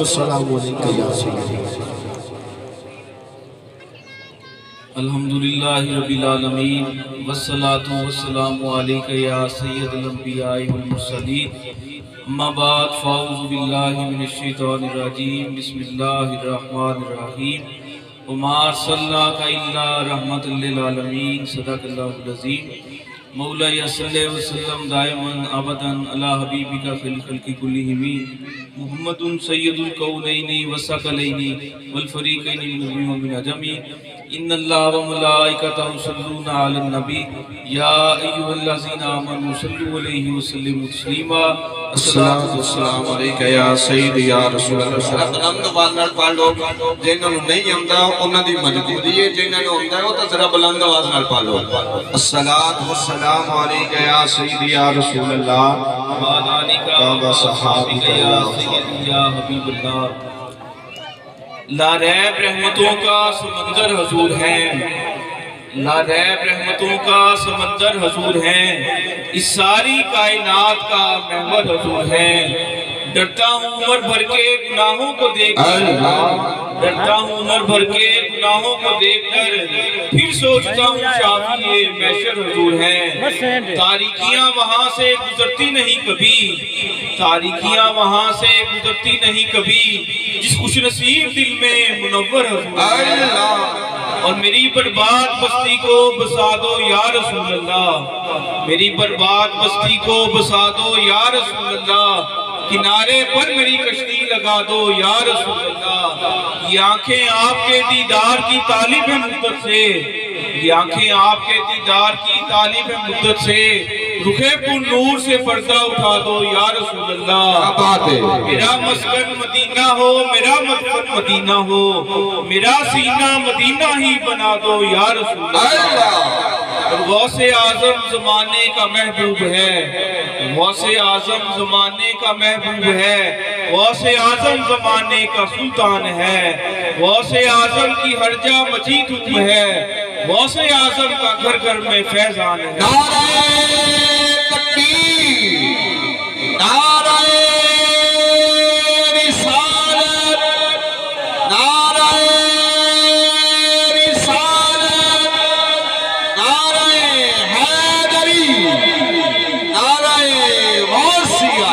السلام علیکم یا سیدی الحمدللہ رب العالمین والصلاة والسلام علیکہ یا سید الانبیاء والمرسلین اما بعد فاعوذ باللہ من الشیطان الرجیم بسم اللہ الرحمن الرحیم وما ارسلناک الا رحمۃ للعالمین صدق اللہ العظیم مولاي صلی وسلم دائما ابدا علی حبیبک فی الخلق کلہم محمد سید الکونین والثقلین والفریقین من العرب ومن العجم ان اللہ وملائکتہ یصلون علی النبی یا ایھا الذین آمنوا صلوا علیہ وسلموا تسلیما الصلاۃ والسلام علیکہ یا سیدی یا رسول اللہ بلند آواز نال پڑھ لو جنہاں نوں نہیں آندا انہاں دی مجبوری ہے جنہاں نوں آندا ہے او تے ذرا بلند آواز نال پڑھ لو الصلاۃ والسلام علیکہ یا سیدی یا رسول اللہ وعلی آلک وصحبہ یا سیدی یا حبیب اللہ لا ریب رحمتوں کا سمندر حضور ہے لا ریب رحمتوں کا سمندر حضور ہے اس ساری کائنات کا محور حضور ہے ڈرتا ہوں عمر بھر کے گناہوں کو دیکھ کر ڈرتا ہوں عمر بھر کے گناہوں کو دیکھ کر پھر سوچتا ہوں شافی محشر حضور ہے تاریکیاں وہاں سے گزرتی نہیں کبھی تاریکیاں وہاں سے گزرتی نہیں کبھی جس خوش نصیب دل میں منور حضور ہے اور میری برباد بستی کو بسا دو یا رسول اللہ میری برباد بستی کو بسا دو یا رسول اللہ کنارے پر میری کشتی لگا دو یا رسول اللہ یہ آنکھیں آپ کے دیدار کی طالب ہیں مدت سے یہ آنکھیں آپ کے دیدار کی طالب ہیں مدت سے رخ پر نور سے پردہ اٹھا دو یا رسول اللہ میرا مسکن مدینہ ہو میرا مدفن مدینہ ہو میرا سینہ مدینہ ہی بنا دو یا رسول اللہ غوث اعظم زمانے کا محبوب ہے غوث اعظم زمانے کا محبوب ہے غوث اعظم زمانے کا سلطان ہے غوث اعظم کی ہر جا مچی دھوم ہے غوث اعظم کا گھر گھر میں فیضان ہے نعرہ تکبیر نعرہ رسالت نعرہ رسالت نعرہ حیدری نعرہ غوثیہ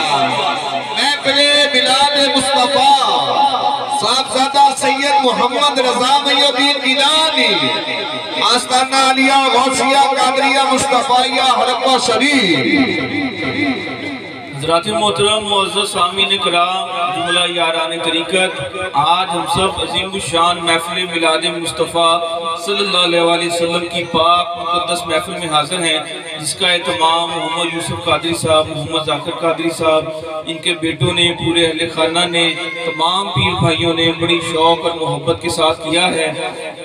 محفل میلاد مصطفیٰ صاحبزادہ سید محمد رضا محی الدین گیلانی آستانہ علیہ غوثیہ قادریہ مصطفیہ حرقہ شریف حضرات محترم معزز سامعین کرام جملہ یاران طریقت آج ہم سب عظیم الشان محفل میلاد مصطفیٰ صلی اللہ علیہ وسلم کی پاک مقدس محفل میں حاضر ہیں جس کا اہتمام محمد یوسف قادری صاحب محمد ذاکر قادری صاحب ان کے بیٹوں نے پورے اہل خانہ نے تمام پیر بھائیوں نے بڑی شوق اور محبت کے ساتھ کیا ہے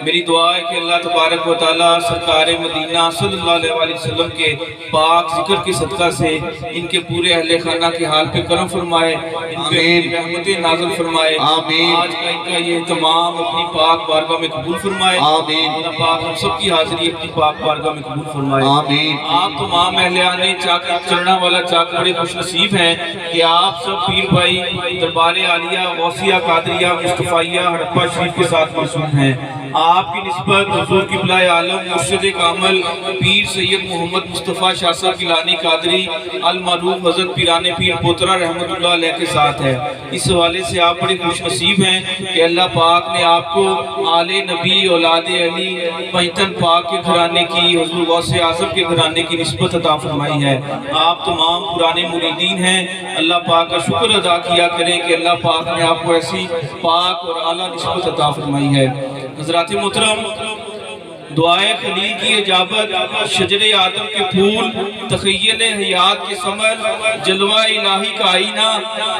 میری دعا ہے کہ اللہ تبارک و تعالیٰ سرکار مدینہ صلی اللہ علیہ وسلم کے پاک ذکر کے صدقہ سے ان کے پورے اہل خانہ کے حال پہ کرم فرمائے ان پہ رحمتیں نازل فرمائے آج کا ان کا یہ اہتمام اپنی پاک بارگاہ میں قبول فرمائے اللہ پاک ہم سب کی حاضری اپنی پاک بارگاہ میں قبول فرمائے آپ تمام اہلیان چاک چڑھنا والا چاک بڑے خوش نصیب ہیں کہ آپ سب پیر بھائی دربار عالیہ غوثیہ قادریہ مصطفیہ ہڑپہ شریف کے ساتھ موصول ہیں آپ کی نسبت حضور قبلہ عالم مرشد کامل پیر سید محمد مصطفیٰ شاہ صاحب گیلانی قادری المعروف حضرت پیران پیر پوترا رحمت اللہ علیہ کے ساتھ ہے اس حوالے سے آپ بڑے خوش نصیب ہیں کہ اللہ پاک نے آپ کو آل نبی اولاد علی مہتن پاک کے گھرانے کی حضور غوث اعظم کے گھرانے کی نسبت عطا فرمائی ہے آپ تمام پرانے مریدین ہیں اللہ پاک کا شکر ادا کیا کریں کہ اللہ پاک نے آپ کو ایسی پاک اور اعلیٰ نسبت عطا فرمائی ہے حضرات محترم دعائے خلیل کی اجابت شجر آدم کے پھول تخیل حیات کے ثمر جلوہ الہی کا آئینہ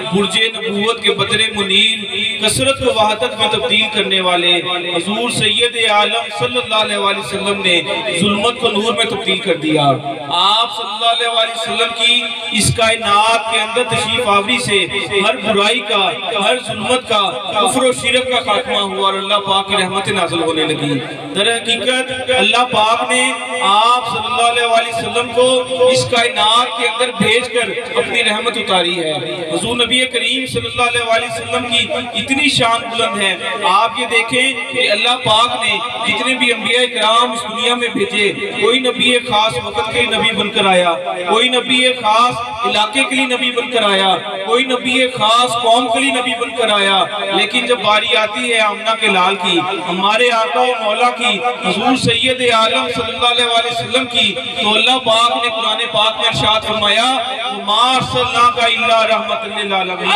برج نبوت کے بدر منیر کثرت و وحدت میں تبدیل کرنے والے حضور سید عالم صلی اللہ علیہ وسلم نے ظلمت کو نور میں تبدیل کر دیا آپ صلی اللہ علیہ وسلم کی اس کائنات کے اندر تشریف آوری سے ہر برائی کا ہر ظلمت کا کفر و شرک کا خاتمہ ہوا اور اللہ پاک کی رحمت نازل ہونے لگی در حقیقت برکت اللہ پاک نے آپ صلی اللہ علیہ وسلم کو اس کائنات کے اندر بھیج کر اپنی رحمت اتاری ہے۔ حضور نبی کریم صلی اللہ علیہ وسلم کی اتنی شان بلند ہے۔ آپ یہ دیکھیں کہ اللہ پاک نے جتنے بھی انبیاء کرام اس دنیا میں بھیجے، کوئی نبی خاص وقت کے لیے نبی بن کر آیا، کوئی نبی خاص علاقے کے لیے نبی بن کر آیا، کوئی نبی خاص قوم کے لیے نبی بن کر آیا، لیکن جب باری آتی ہے آمنہ کے لال کی، ہمارے آقا و مولا کی، حضور سید عالم صلی اللہ علیہ وسلم کی، تو اللہ پاک نے قرآن پاک میں ارشاد فرمایا وَمَا أَرْسَلْنَاكَ إِلَّا رَحْمَةً لِّلْعَالَمِينَ،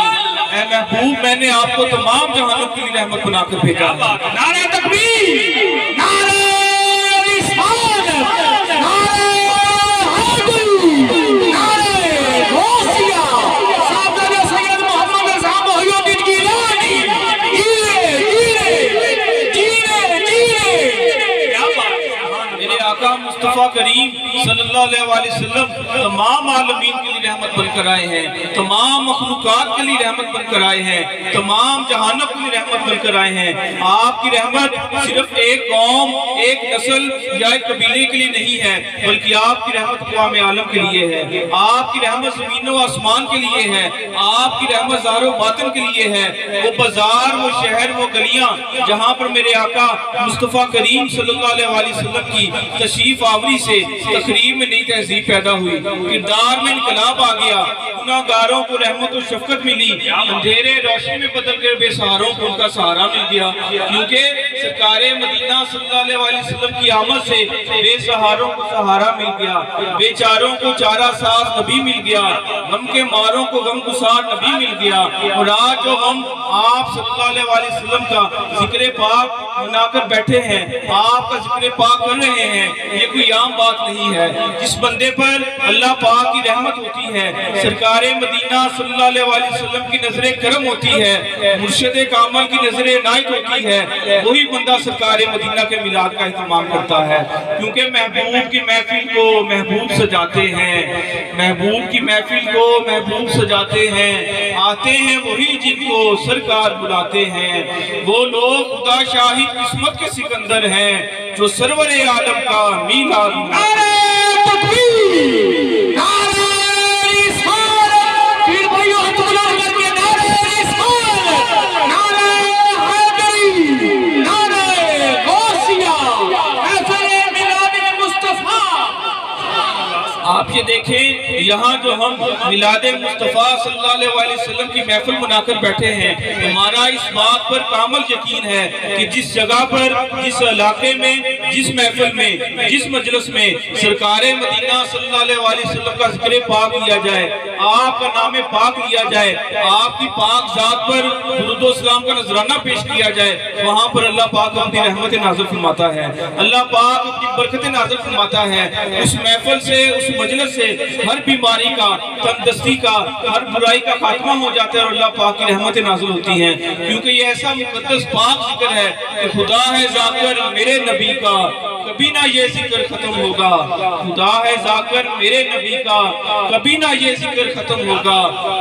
اے محبوب میں نے آپ کو تمام جہانوں کے لیے رحمت بنا کر بھیجا۔ نعرہ تکبیر، نعرہ رسالت، نعرہ حیدری، نعرہ غوثیہ، صاحبزادہ سید محمد رضا محی الدین گیلانی، میرے آقا مصطفیٰ کریم صلی اللہ علیہ وسلم تمام عالمین کے لیے رحمت بن کر آئے ہیں، تمام مخلوقات کے لیے رحمت بن کر آئے ہیں، تمام جہانوں کے لیے رحمت بن کر آئے ہیں۔ آپ کی رحمت صرف ایک قوم، ایک نسل یا ایک قبیلے کے لیے نہیں ہے، بلکہ آپ کی رحمت اقوام عالم کے لیے ہے۔ آپ کی رحمت زمین و آسمان کے لیے ہے، آپ کی رحمت ظاہر و باطن کے لیے ہے۔ وہ بازار، وہ شہر، وہ گلیاں جہاں پر میرے آقا مصطفیٰ کریم صلی اللہ علیہ وسلم کی تشریف آوری سے تقریب میں نئی تہذیب پیدا ہوئی، کردار میں انقلاب آ گیا، گناہگاروں کو رحمت و شفقت ملی، اندھیرے روشنی میں بدل کر بے سہاروں کو ان کا سہارا مل گیا، کیونکہ سرکار مدینہ صلی اللہ علیہ وسلم کی آمد سے بے سہاروں کو سہارا مل گیا، بے چاروں کو چارہ ساز نبی مل گیا، غم کے ماروں کو غم گسار نبی مل گیا۔ اور آج جو ہم آپ صلی اللہ علیہ وسلم کا ذکر پاک منا کر بیٹھے ہیں، آپ کا ذکر پاک کر رہے ہیں، یہ کوئی عام بات نہیں ہے۔ جس بندے پر اللہ پاک کی رحمت ہوتی ہے، سرکار مدینہ صلی اللہ علیہ وسلم کی نظر کرم ہوتی ہے، مرشد کامل کی نظر عنایت ہوتی ہے، وہی بندہ سرکار مدینہ کے میلاد کا اہتمام کرتا ہے، کیونکہ محبوب کی محفل کو محبوب سجاتے ہیں، محبوب کی محفل کو محبوب سجاتے ہیں، آتے ہیں وہی جن کو سرکار بلاتے ہیں، وہ لوگ خدا شاہی قسمت کے سکندر ہیں جو سرور عالم کا میلاد نعرہ تکبیر، نعرہ رسالت، پھر بھائیو ہاتھ بلند کر کے نعرہ رسالت، نعرہ حیدری، نعرہ غوثیہ، محفل میلاد مصطفیٰ۔ آپ یہ دیکھیں یہاں جو ہم میلاد مصطفیٰ صلی اللہ علیہ وسلم کی محفل بنا کر بیٹھے ہیں، ہمارا اس بات پر کامل یقین ہے کہ جس جگہ پر، جس علاقے میں، جس محفل میں، جس مجلس میں سرکار مدینہ صلی اللہ علیہ وسلم کا ذکر پاک لیا جائے، آپ کا نام پاک لیا جائے، آپ کی پاک ذات پر درود و سلام کا نذرانہ پیش کیا جائے، وہاں پر اللہ پاک اپنی رحمت نازل فرماتا ہے، اللہ پاک اپنی برکت نازل فرماتا ہے۔ اس محفل سے، اس مجلس سے ہر بیماری کا، تندرستی کا، ہر برائی کا خاتمہ ہو جاتا ہے اور اللہ پاک کی رحمت نازل ہوتی ہیں، کیونکہ یہ ایسا مقدس پاک ذکر ہے کہ خدا ہے ذاکر میرے نبی کا کبھی نہ یہ ذکر ختم ہوگا، خدا ہے ذاکر میرے نبی کا کبھی نہ یہ ذکر ختم ہوگا،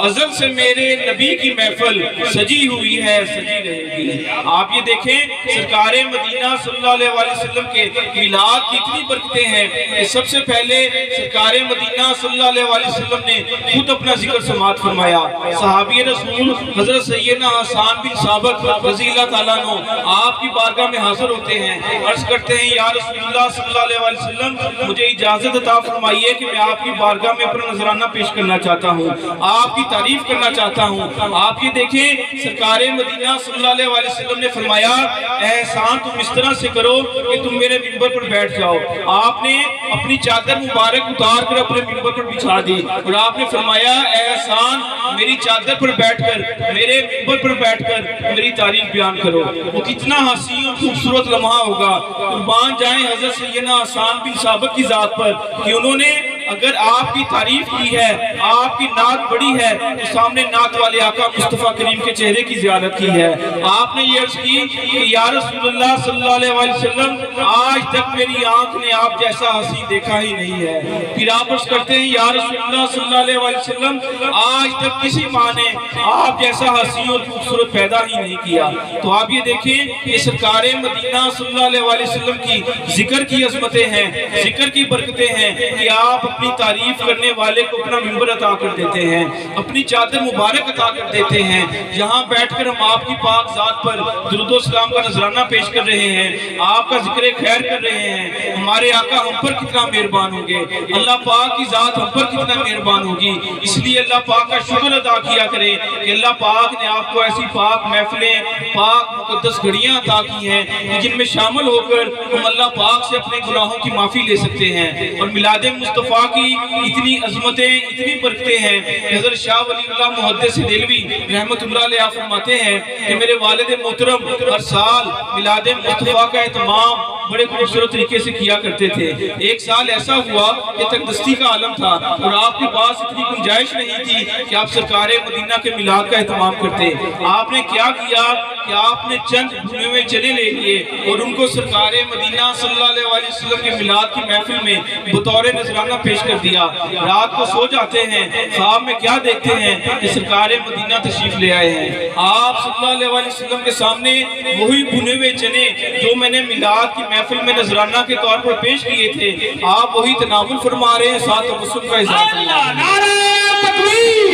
ازل سے میرے نبی کی محفل سجی ہوئی ہے، سجی رہے گی۔ آپ یہ دیکھیں سرکار مدینہ صلی اللہ علیہ وسلم کے میلاد کی اتنی برکتیں ہیں کہ سب سے پہلے سرکار مدینہ صلی اللہ علیہ وسلم نے خود اپنا ذکر سماعت فرمایا۔ صحابی رسول حضرت سیدنا حسان بن ثابت رضی اللہ تعالیٰ عنہ آپ کی بارگاہ میں حاضر ہوتے ہیں، عرض کرتے ہیں یا رسول اللہ صلی اللہ علیہ وسلم مجھے اجازت عطا فرمائیے کہ میں آپ کی بارگاہ میں اپنا نذرانہ پیش کرنا چاہتا ہوں، آپ کی تعریف کرنا چاہتا ہوں۔ آپ یہ دیکھیں سرکار مدینہ صلی اللہ علیہ وسلم نے فرمایا اے احسان تم اس طرح سے کرو کہ تم میرے منبر پر بیٹھ جاؤ۔ آپ نے اپنی چادر مبارک اتار کر اپنے منبر پر بچھا دی اور آپ نے فرمایا اے احسان میری چادر پر بیٹھ کر، میرے منبر پر بیٹھ کر میری تعریف بیان کرو۔ وہ کتنا حسین اور خوبصورت لمحہ ہوگا، قربان جائیں حضرت سیدنا حسان بن ثابت کی ذات پر کہ انہوں نے اگر آپ کی تعریف کی ہے، آپ کی نعت بڑی ہے، تو سامنے نعت والے آقا مصطفیٰ کریم کے چہرے کی زیارت کی ہے۔ آپ نے یہ عرض کی کہ یا رسول اللہ صلی اللہ علیہ وسلم آج تک میری آنکھ نے آپ جیسا حسین دیکھا ہی نہیں ہے۔ پھر آپ عرض کرتے ہیں یا رسول اللہ صلی اللہ علیہ وسلم آج تک کسی ماں نے آپ جیسا حسین اور خوبصورت پیدا ہی نہیں کیا۔ تو آپ یہ دیکھیں کہ سرکار مدینہ صلی اللہ علیہ وسلم کی ذکر کی عظمتیں ہیں، ذکر کی برکتیں ہیں کہ آپ اپنی تعریف کرنے والے کو اپنا ممبر عطا کر دیتے ہیں، اپنی چادر مبارک عطا کر دیتے ہیں۔ یہاں بیٹھ کر ہم آپ کی پاک ذات پر درود و سلام کا نذرانہ پیش کر رہے ہیں، آپ کا ذکر خیر کر رہے ہیں۔ ہمارے آقا ہم پر کتنا مہربان ہوں گے، اللہ پاک کی ذات ہم پر کتنا مہربان ہوگی۔ اس لیے اللہ پاک کا شکر ادا کیا کرے کہ اللہ پاک نے آپ کو ایسی پاک محفلیں، پاک مقدس گھڑیاں عطا کی ہیں کہ جن میں شامل ہو کر ہم اللہ پاک سے اپنے گناہوں کی معافی لے سکتے ہیں۔ اور میلاد مصطفیٰ کی اتنی عظمتیں، اتنی برکتیں ہیں کہ حضرت شاہ ولی اللہ محدث دہلوی رحمت اللہ علیہ فرماتے ہیں کہ میرے والد محترم ہر سال میلاد مصطفیٰ کا اہتمام بڑے خوبصورت طریقے سے کیا کرتے تھے۔ ایک سال ایسا ہوا کہ تنگدستی کا عالم تھا اور آپ کے پاس اتنی گنجائش نہیں تھی کہ آپ سرکار مدینہ کے میلاد کا اہتمام کرتے۔ آپ نے کیا کیا کہ آپ نے چند بھنے ہوئے چنے لے لیے اور ان کو سرکار مدینہ صلی اللہ علیہ وسلم کے میلاد کی محفل میں بطور نذرانہ پیش کر دیا۔ رات کو سو جاتے ہیں، خواب میں کیا دیکھتے ہیں کہ سرکار مدینہ تشریف لے آئے ہیں۔ آپ صلی اللہ علیہ وسلم کے سامنے وہی بھنے ہوئے چنے جو میں نے میلاد کی محفل میں نذرانہ کے طور پر پیش کیے تھے، آپ وہی تناول فرما رہے ہیں، ساتھ تبسم کا اظہار فرما رہے ہیں۔ نعرہ تکبیر،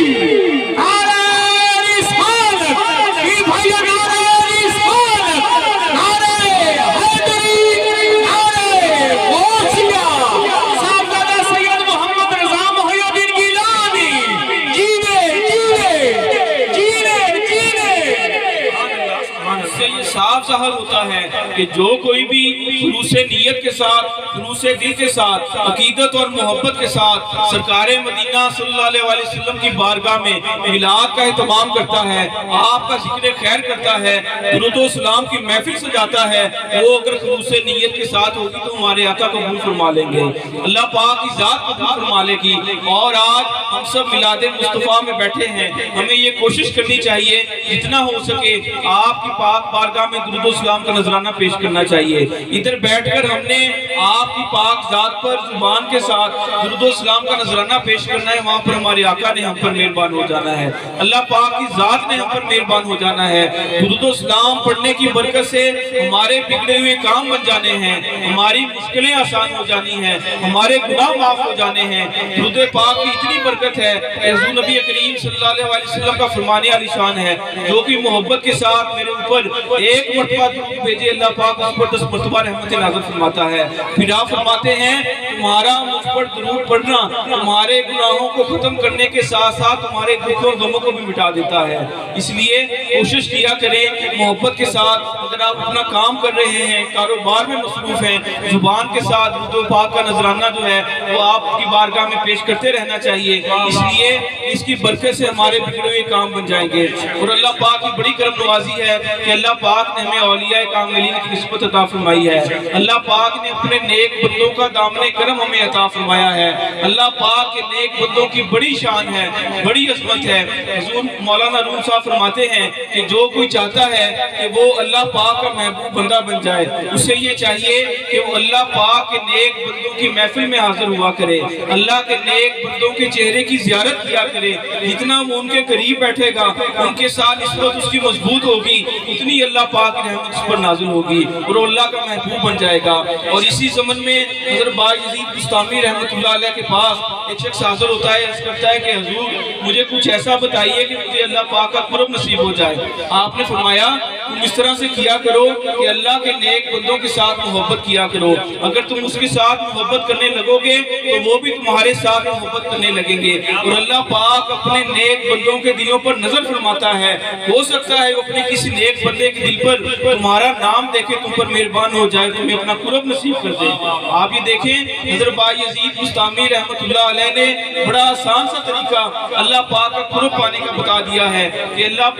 نعرہ رسالت، یہ بھائی نعرہ رسالت، نعرہ حیدری، نعرہ غوثیہ، صاحبزادہ سید محمد رضا محی الدین گیلانی، جینے جینے جینے جینے۔ اس سے یہ صاف ظاہر ہوتا ہے کہ جو کوئی بھی خلوص نیت کے ساتھ، خلوص دل کے ساتھ، عقیدت اور محبت کے ساتھ سرکار مدینہ صلی اللہ علیہ وسلم کی بارگاہ میں میلاد کا اہتمام کرتا ہے، آپ کا ذکر خیر کرتا ہے، درود و سلام کی محفل سجاتا ہے، وہ اگر خلوص نیت کے ساتھ ہوگی تو ہمارے آقا قبول فرما لیں گے، اللہ پاک کی ذات قبول فرما لے گی۔ اور آج ہم سب میلاد مصطفیٰ میں بیٹھے ہیں، ہمیں یہ کوشش کرنی چاہیے جتنا ہو سکے آپ کی پاک بارگاہ میں درود و سلام کا نذرانہ پیش کرنا چاہیے۔ ادھر بیٹھ کر ہم نے آپ کی پاک ذات پر زبان کے ساتھ درود و سلام کا نذرانہ پیش کرنا ہے، وہاں پر ہمارے آقا نے ہم پر مہربان ہو جانا ہے، اللہ پاک کی ذات نے ہم پر مہربان ہو جانا ہے۔ درود و سلام پڑھنے کی برکت سے ہمارے بگڑے ہوئے کام بن جانے ہیں، ہماری مشکلیں آسان ہو جانی ہیں، ہمارے گناہ معاف ہو جانے ہیں۔ درود پاک کی اتنی برکت ہے کہ حضور نبی کریم صلی اللہ علیہ وسلم کا فرمانے علی شان ہے، جو کہ محبت کے ساتھ میرے اوپر ایک مرتبہ درود بھیجے اللہ پاک اس پر 10 مرتبہ رحمت نازل فرماتا ہے۔ پھر آپ فرماتے ہیں تمہارا مجھ پر درود پڑھنا تمہارے گناہوں کو ختم کرنے کے ساتھ ساتھ تمہارے دکھوں اور غموں کو بھی مٹا دیتا ہے۔ اس لیے کوشش کیا کریں محبت کے ساتھ، اگر آپ اپنا کام کر رہے ہیں، کاروبار میں مصروف ہیں، زبان کے ساتھ درود پاک کا نذرانہ جو ہے وہ آپ کی بارگاہ میں پیش کرتے رہنا چاہیے۔ اس لیے اس کی برکت سے ہمارے بگڑے ہوئے کام بن جائیں گے۔ اور اللہ پاک کی بڑی کرم نوازی ہے کہ اللہ پاک نے ہمیں اولیاء کاملین کی نسبت عطا فرمائی ہے، اللہ پاک نے اپنے نیک بندوں کا دامن کرم ہمیں عطا فرمایا ہے۔ اللہ پاک کے نیک بندوں کی بڑی شان ہے، بڑی عظمت ہے۔ حضور مولانا روم صاحب فرماتے ہیں کہ جو کوئی چاہتا ہے کہ وہ اللہ پاک کا محبوب بندہ بن جائے، اسے یہ چاہیے کہ وہ اللہ پاک کے نیک بندوں کی محفل میں حاضر ہوا کرے، اللہ کے نیک بندوں کے چہرے کی زیارت کیا کرے۔ جتنا وہ ان کے قریب بیٹھے گا، ان کے ساتھ نسبت اس کی مضبوط ہوگی، اتنی اللہ پاک کی رحمت اس پر نازل ہوگی اور وہ اللہ کا محبوب بن جائے گا۔ اور اسی زمن میں حضرت بایزید بستامی رحمت اللہ علیہ کے پاس ایک شخص حاضر ہوتا ہے، عرض کرتا ہے کہ حضور مجھے کچھ ایسا بتائیے کہ مجھے اللہ پاک کا قرب نصیب ہو جائے۔ آپ نے فرمایا تم اس طرح سے کیا کرو کہ اللہ کے نیک بندوں کے ساتھ محبت کیا کرو، اگر تم اس کے ساتھ محبت کرنے لگو گے تو وہ بھی تمہارے ساتھ محبت کرنے لگیں گے، اور اللہ پاک اپنے نیک بندوں کے دلوں پر نظر فرماتا ہے، ہو سکتا ہے وہ اپنے کسی نیک بندے کے دل پر تمہارا نام دیکھے تم پر مہربان ہو جائے، تمہیں اپنا قرب نصیب کر دے۔ آپ یہ دیکھیں حضرت بایزید بستامی رحمت اللہ علیہ نے بڑا آسان سا طریقہ اللہ پاک کا قرب پانے کا بتا دیا ہے کہ اللہ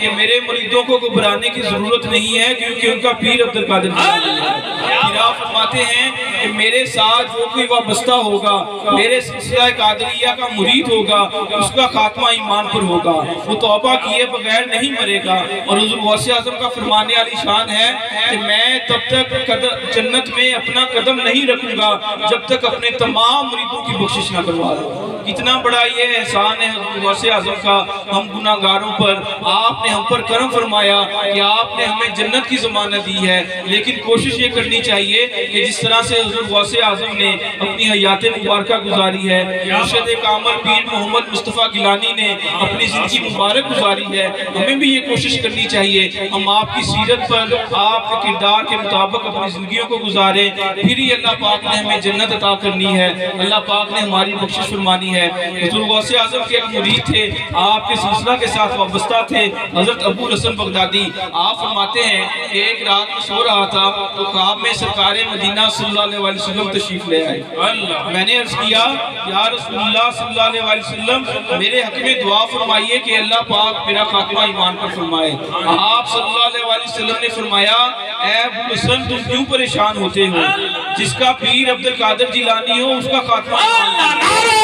کہ میرے مریدوں کو گھبرانے کی ضرورت نہیں ہے کیونکہ ان کا پیر عبد القادر جیلانی ہے۔ پھر آپ فرماتے ہیں کہ میرے ساتھ جو کوئی وابستہ ہوگا، میرے سلسلہ قادریہ کا مرید ہوگا، اس کا خاتمہ ایمان پر ہوگا، وہ توبہ کیے بغیر نہیں مرے گا۔ اور حضور غوث اعظم کا فرمانے علی شان ہے کہ میں تب تک جنت میں اپنا قدم نہیں رکھوں گا جب تک اپنے تمام مریدوں کی بخشش نہ کروا دوں۔ کتنا بڑا یہ احسان ہے حضور غوث اعظم کا ہم گناہگاروں پر۔ آپ نے ہم پر کرم فرمایا کہ آپ نے ہمیں جنت کی ضمانت دی ہے، لیکن کوشش یہ کرنی چاہیے کہ جس طرح سے حضور غوث اعظم نے اپنی حیات مبارکہ گزاری ہے، مرشد کامل پیر محمد مصطفیٰ گیلانی نے اپنی زندگی مبارک گزاری ہے، ہمیں بھی یہ کوشش کرنی چاہیے ہم آپ کی سیرت پر، آپ کے کردار کے مطابق اپنی زندگیوں کو گزاریں، پھر ہی اللہ پاک نے ہمیں جنت عطا کرنی ہے، اللہ پاک نے ہماری بخشش فرمانی ہے۔ حضور غوث اعظم کے ایک مرید تھے، آپ کے سلسلہ کے ساتھ وابستہ تھے، حضرت ابو الحسن بغدادی۔ آپ فرماتے ہیں کہ ایک رات میں سو رہا تھا تو خواب میں سرکار مدینہ صلی اللہ علیہ وسلم تشریف لے آئے۔ میں نے عرض کیا یا رسول اللہ صلی اللہ علیہ وسلم میرے حق میں دعا فرمائیے کہ اللہ پاک میرا خاتمہ ایمان پر فرمائے۔ آپ صلی اللہ علیہ وسلم نے فرمایا اے ابو الحسن تم کیوں پریشان ہوتے ہو، جس کا پیر عبد القادر جیلانی ہو اس کا خاتمہ ایمان پر۔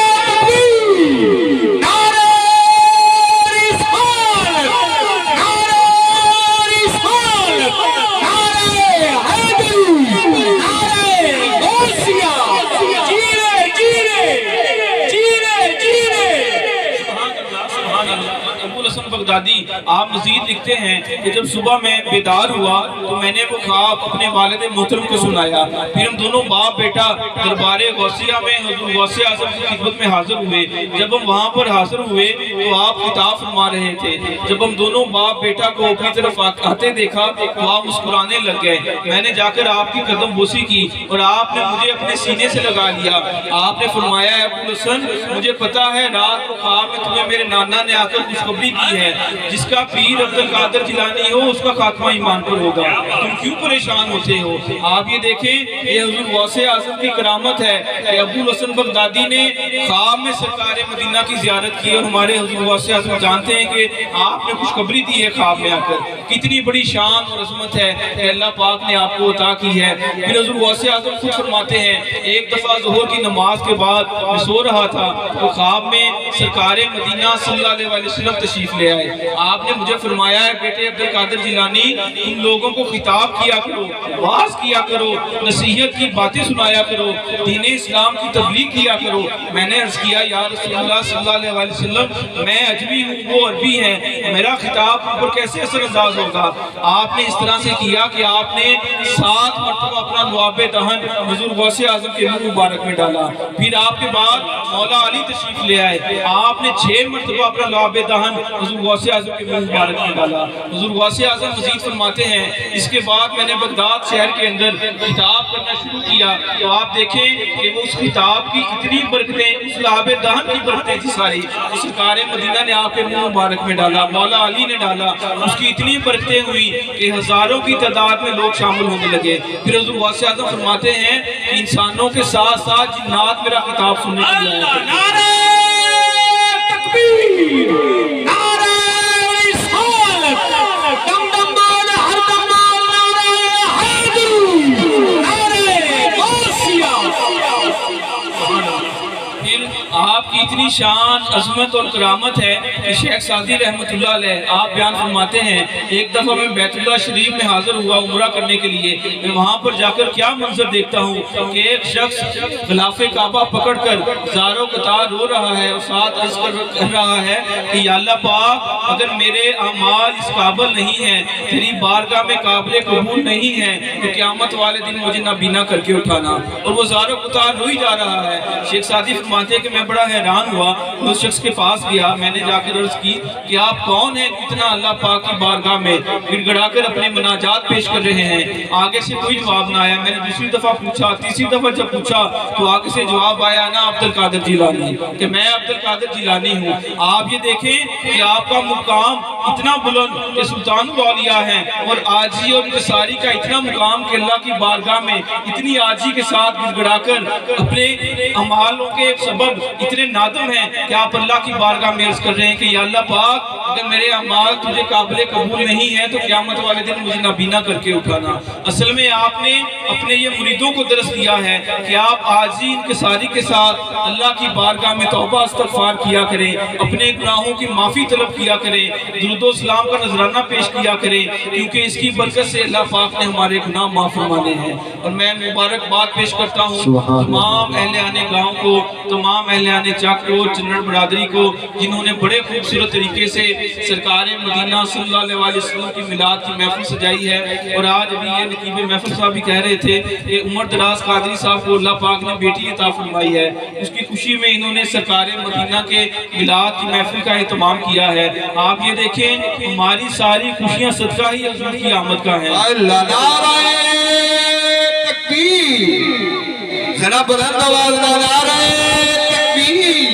بغدادی آپ مزید لکھتے ہیں کہ جب صبح میں بیدار ہوا تو میں نے وہ خواب اپنے والد محترم کو سنایا، پھر ہم دونوں باپ بیٹا دربار غوثیہ میں حضور غوث اعظم کی خدمت میں حاضر ہوئے۔ جب ہم وہاں پر حاضر ہوئے تو آپ خطاب فرما رہے تھے۔ جب ہم دونوں باپ بیٹا کو اپنی طرف آتے دیکھا تو آپ مسکرانے لگ گئے۔ میں نے جا کر آپ کی قدم بوسی کی اور آپ نے مجھے اپنے سینے سے لگا لیا۔ آپ نے فرمایا اے ابو الحسن مجھے پتا ہے رات کو خواب میں تمہیں میرے نانا نے آ کر خوشخبری دی ہے، جس کا پیر عبد القادر جیلانی ہو اس کا خاتمہ ایمان پر ہوگا، تم کیوں پریشان ہوتے ہو؟ آپ یہ دیکھیں یہ حضور غوث اعظم کی کرامت ہے کہ ابو الحسن بغدادی نے خواب میں سرکار مدینہ کی زیارت کی، اور ہمارے حضور غوث اعظم جانتے ہیں کہ آپ نے خوشخبری دی ہے خواب میں آ کر۔ کتنی بڑی شان اور عظمت ہے کہ اللہ پاک نے آپ کو عطا کی ہے۔ پھر حضور غوث اعظم خود فرماتے ہیں ایک دفعہ ظہر کی نماز کے بعد میں سو رہا تھا تو خواب میں سرکار مدینہ صلی اللہ علیہ وسلم تشریف لے آئے۔ آپ نے مجھے فرمایا ہے بیٹے عبد القادر جیلانی تم لوگوں کو خطاب کیا کرو، واعظ کیا کرو، نصیحت کی باتیں سنایا کرو، دین اسلام کی تبلیغ کیا کرو۔ میں نے عرض کیا یا رسول اللہ صلی اللہ علیہ وسلم میں عجمی ہوں وہ عربی ہیں، میرا خطاب ان پر کیسے اثر انداز ہوگا؟ آپ نے اس طرح سے کیا کہ آپ نے 7 مرتبہ اپنا لعاب دہن حضور غوث اعظم کے منہ مبارک میں ڈالا۔ پھر آپ کے بعد مولا علی تشریف لے آئے، آپ نے 6 مرتبہ اپنا لعاب دہن حضور غوث اعظم کے منہ مبارک میں ڈالا۔ حضور غوث اعظم مزید فرماتے ہیں اس کے بعد میں نے بغداد شہر کے اندر خطاب کرنا شروع کیا تو آپ دیکھیں کہ وہ اس خطاب کی اتنی برکتیں، اس لعاب دہن کی برکتیں تھی ساری، سرکار مدینہ نے آپ کے منہ مبارک میں ڈالا، مولا علی نے ڈالا، اس کی اتنی برکتیں ہوئی کہ ہزاروں کی تعداد میں لوگ شامل ہونے لگے۔ پھر حضور غوث اعظم فرماتے ہیں کہ انسانوں کے ساتھ ساتھ جنات میرا خطاب سننے کے لیے آئے۔ نعرہ تکبیر، نعرہ رسالت، دم دم بول ہر دم بول نعرہ حیدر، نعرہ غوثیہ۔ پھر آپ کی اتنی شان عظمت اور کرامت ہے کہ شیخ سعدی رحمت اللہ علیہ آپ بیان فرماتے ہیں ایک دفعہ میں بیت اللہ شریف میں حاضر ہوا عمرہ کرنے کے لیے، میں وہاں پر جا کر کیا منظر دیکھتا ہوں کہ ایک شخص غلاف کعبہ پکڑ کر زاروں قطار رو رہا ہے اور ساتھ عرض کر رہا ہے کہ یا اللہ پاک اگر میرے اعمال اس قابل نہیں ہیں، تیری بارگاہ میں قابل قبول نہیں ہیں تو قیامت والے دن مجھے نابینا کر کے اٹھانا، اور وہ زاروں قطار روئی جا رہا ہے۔ شیخ سعدی فرماتے ہیں کہ میں بڑا حیران ہوا، اس شخص کے پاس گیا، میں نے جا کر عرض کی کہ آپ کون ہیں اتنا اللہ پاک کی بارگاہ میں گڑ گڑا کر اپنے مناجات پیش کر رہے ہیں؟ آگے سے کوئی جواب نہ آیا۔ میں نے دوسری دفعہ پوچھا، تیسری دفعہ جب پوچھا تو آگے سے جواب آیا نا عبد القادر جیلانی، کہ میں عبد القادر جیلانی ہوں۔ آپ یہ دیکھیں کہ آپ کا مقام اتنا بلند کہ سلطان الاولیاء ہیں، اور عاجزی اور انکساری کا اتنا مقام کہ اللہ کی بارگاہ میں اتنی عاجزی کے ساتھ گڑ گڑا کر اپنے اعمالوں کے سبب اتنے نادم ہیں کہ آپ اللہ کی بارگاہ میں عرض کر رہے ہیں کہ یا اللہ پاک اگر میرے اعمال تجھے قابل قبول نہیں ہے تو قیامت والے دن مجھے نابینا کر کے اٹھانا۔ اصل میں آپ نے اپنے یہ مریدوں کو درس دیا ہے کہ آپ عاجزی انکساری کے ساتھ اللہ کی بارگاہ میں توبہ استغفار کیا کریں، اپنے گناہوں کی معافی طلب کیا کریں، درود و سلام کا نذرانہ پیش کیا کریں، کیونکہ اس کی برکت سے اللہ پاک نے ہمارے گناہ معاف فرمانے ہیں۔ اور میں مبارکباد پیش کرتا ہوں تمام اہل آنے گاؤں کو، تمام اہل آنے چک کو، چنڑ برادری کو، جنہوں نے بڑے خوبصورت طریقے سے سرکار مدینہ صلی اللہ علیہ وسلم کی میلاد کی محفل سجائی ہے۔ اور آج ابھی یہ نقیب محفل صاحب بھی کہہ رہے تھے کہ عمر دراز قادری صاحب کو اللہ پاک نے بیٹی عطا فرمائی ہے، اس کی خوشی میں انہوں نے سرکار مدینہ کے میلاد کی محفل کا اہتمام کیا ہے۔ آپ یہ دیکھیں ہماری ساری خوشیاں صدقہ ہی حضور کی آمد کا ہیں۔ اللہ نعرہ تکبیر، ذرا بلند آواز نعرہ تکبیر۔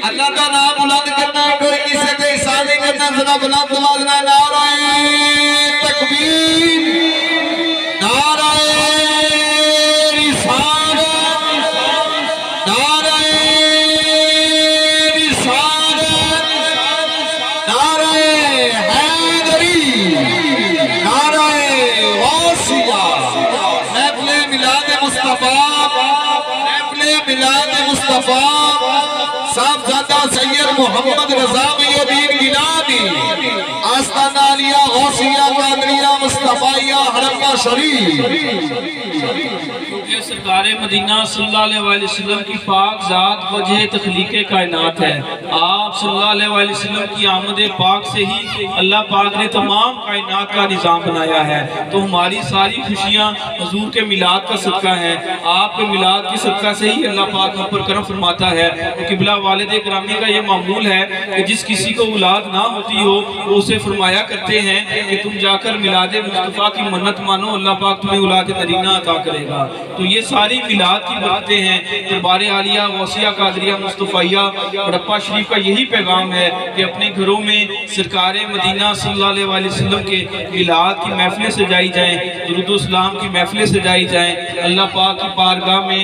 اللہ کا نام بلند کرنا ہے، کوئی کسی سے احسان نہیں کرنا، ذرا بلند آواز نعرہ تکبیر، نعرہ رسالت، نعرہ رسالت، نعرہ حیدری، نعرہ غوثیہ۔ محفل میلاد مصطفیٰ، محفل میلاد مصطفیٰ، صاحبزادہ سید محمد رضا محی الدین گیلانی، آستانہ عالیہ غوثیہ قادریہ مصطفیہ حرم شریف۔ یہ سرکار مدینہ صلی اللہ علیہ وسلم کی پاک ذات وجہ تخلیق کائنات ہے۔ آپ صلی اللہ علیہ وسلم کی آمد پاک سے ہی اللہ پاک نے تمام کائنات کا نظام بنایا ہے، تو ہماری ساری خوشیاں حضور کے میلاد کا صدقہ ہیں۔ آپ کے میلاد کے صدقہ سے ہی اللہ پاک ہم پر کرم فرماتا ہے۔ قبلہ والد گرامی کا یہ معمول ہے کہ جس کسی کو اولاد نہ ہوتی ہو وہ اسے فرمایا کرتے ہیں کہ تم جا کر میلاد مصطفیٰ کی منت مانو، اللہ پاک تمہیں اولاد نرینہ عطا کرے گا۔ تو یہ ساری میلاد کی برکتیں ہیں۔ دربار عالیہ غوثیہ قادریہ مصطفیہ ہڑپہ شریف کا یہی پیغام ہے کہ اپنے گھروں میں سرکار مدینہ صلی اللہ علیہ وسلم کے میلاد کی محفلیں سجائی جائیں، درود و سلام کی محفلیں سجائی جائیں، اللہ پاک کی بارگاہ میں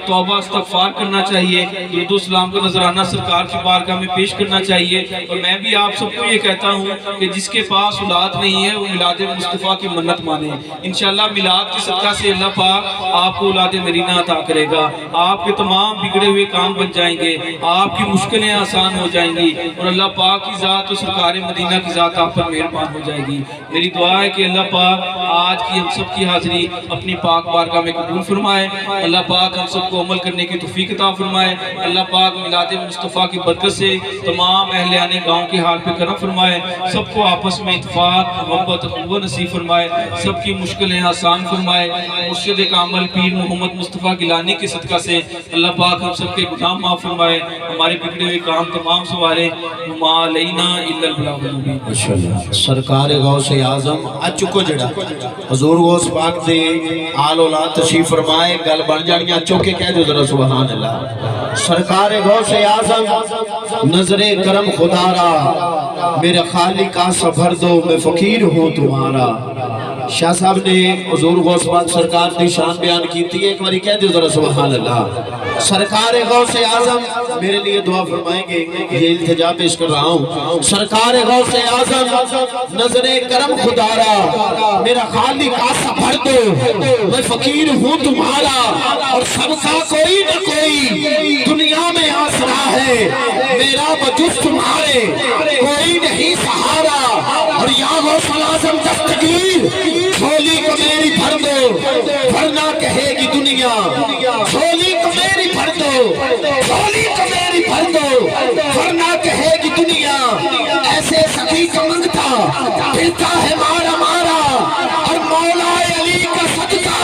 توبہ استغفار کرنا چاہیے، درود و سلام کا نذرانہ سرکار کی بارگاہ میں پیش کرنا چاہیے۔ اور میں بھی آپ سب کو یہ کہتا ہوں کہ جس کے پاس اولاد نہیں ہے وہ میلاد مصطفیٰ کی منت مانے، انشاءاللہ میلاد کی صدقہ سے اللہ پاک آپ کو اولاد نرینہ عطا کرے گا، آپ کے تمام بگڑے ہوئے کام بن جائیں گے، آپ کی مشکلیں آسان ہو جائیں گی، اور اللہ پاک کی ذات و سرکار مدینہ کی ذات آپ پر مہربان ہو جائے گی۔ میری دعا ہے کہ اللہ پاک آج کی ہم سب کی حاضری اپنی پاک بارگاہ میں قبول فرمائے، اللہ پاک ہم سب کو عمل کرنے کی توفیق عطا فرمائے، اللہ پاک میلاد مصطفیٰ کی برکت سے تمام اہل آنے گاؤں کے حال پہ کرم فرمائے، سب کو آپس میں اتفاق محبت اخوت نصیب فرمائے، سب کی مشکلیں آسان فرمائے۔ مرشد کامل پیر محمد مصطفیٰ گیلانی کے صدقہ سے اللہ پاک ہم سب کے گناہ معاف فرمائے، ہمارے بگڑے ہوئے کام تمام سوارے، وما علینا الا البلاغ المبین۔ سرکار غوث اعظم اج چکو جڑا حضور غوث پاک دے آل اولاد تشریف فرمائے، گل بن جانیاں چوکے کہہ دو ذرا سبحان اللہ۔ سرکار غوث اعظم نظر کرم خدا را، میرے خالق کا سفر دو میں فقیر ہوں تمہارا۔ شاہ صاحب نے حضور غوث پاک سرکار کی شان بیان کی تھی، ایک باری کہہ دو ذرا سبحان اللہ۔ سرکار غوث اعظم میرے لیے دعا فرمائیں گے، یہ التجا پیش کر رہا ہوں۔ سرکار غوث اعظم نظر کرم خدا را، میرا خالق کا سفر دو میں فقیر ہوں تمہارا، اور سب کا کوئی نہ کوئی دنیا میں آسرا ہے، میرا بجز تمہارے کوئی نہیں سہارا۔ اور یا غوث اعظم دستگیر جھولی کو میری بھر دو ورنہ کہے گی دنیا، جھولی کو میری بھر دو، جھولی کو میری بھر دو ورنہ کہے گی دنیا۔ ایسے سخی کا منگتا پھرتا ہے مارا مارا، اور مولا علی کا صدقہ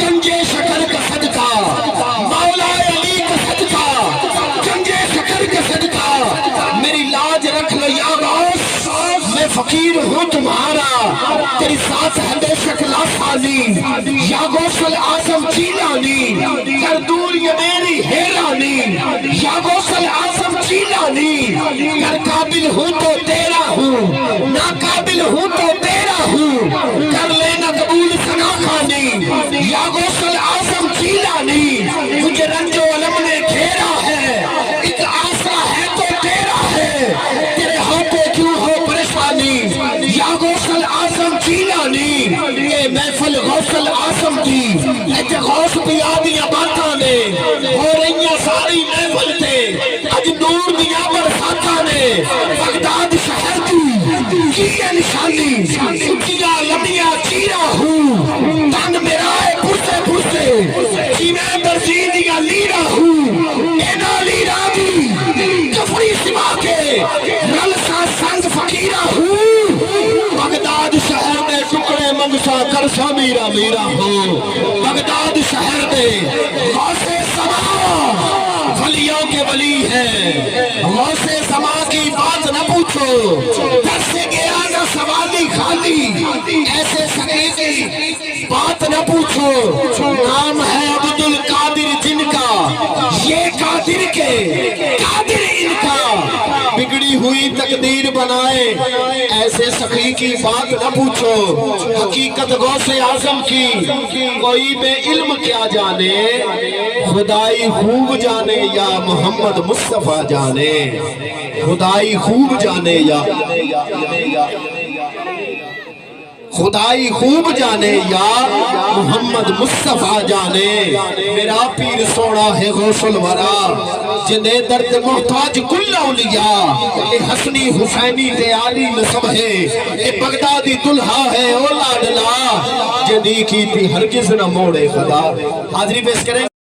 گنجے شکر کا صدقہ، مولا علی کا صدقہ گنجے شکر کا صدقہ، میری لاج رکھ لو یا غوث، میں فقیر ہوں تمہارا، تیری ساتھ ہے بے شکلہ سازی، یا غوث اعظم جیلانی، کر دور یہ میری حیرانی، یا غوث اعظم جیلانی، کر قابل ہوں تو تیرا ہوں، ناقابل ہوں تو تیرا ہوں، کر لینا قبول ثنا خوانی، یا غوث اعظم جیلانی، مجھے رنج و علم نے گھیرا ہے، ایک آسرا ہے تو تیرا ہے، تیرے پیا دیا باتاں نے ہو رہی ساری محفل تے اج نور دیا برساتاں نے بغداد شہر کی نشانی اچھیاں لمبیاں چیرا ہوں تن میرا ہے پرسے پرسے جی میں درجی دیا لیرا ہوں اینا لیرا بھی کفری سما کے رلسا سنگ فقیرہ ہوں بغداد شہر میں ٹکڑے منگسا کرسا میرا میرا ہوں بغداد شہر میں غوث سما ولیوں کے ولی ہیں غوث سما کی بات نہ پوچھو در سے گیا نہ سوالی خالی ایسے سگے کی بات نہ پوچھو نام ہے عبد القادر جن کا یہ قادر کے قادر ان کا بگڑی ہوئی تقدیر بنائے ایسے سخی کی بات نہ پوچھو حقیقت غوث اعظم کی کوئی بے علم کیا جانے خدائی خوب جانے یا محمد مصطفیٰ جانے خدائی خوب جانے یا خدائی خوب جانے یا محمد مصطفیٰ جانے میرا پیر سونا ہے غوث الورا جنہیں درد محتاج کل اولیاء اے حسنی حسینی تے عالی نسب ہے اے بغدادی دلہا ہے اولاد لا جنہی کی تھی ہرگز نہ موڑے خدا حاضری پیش کریں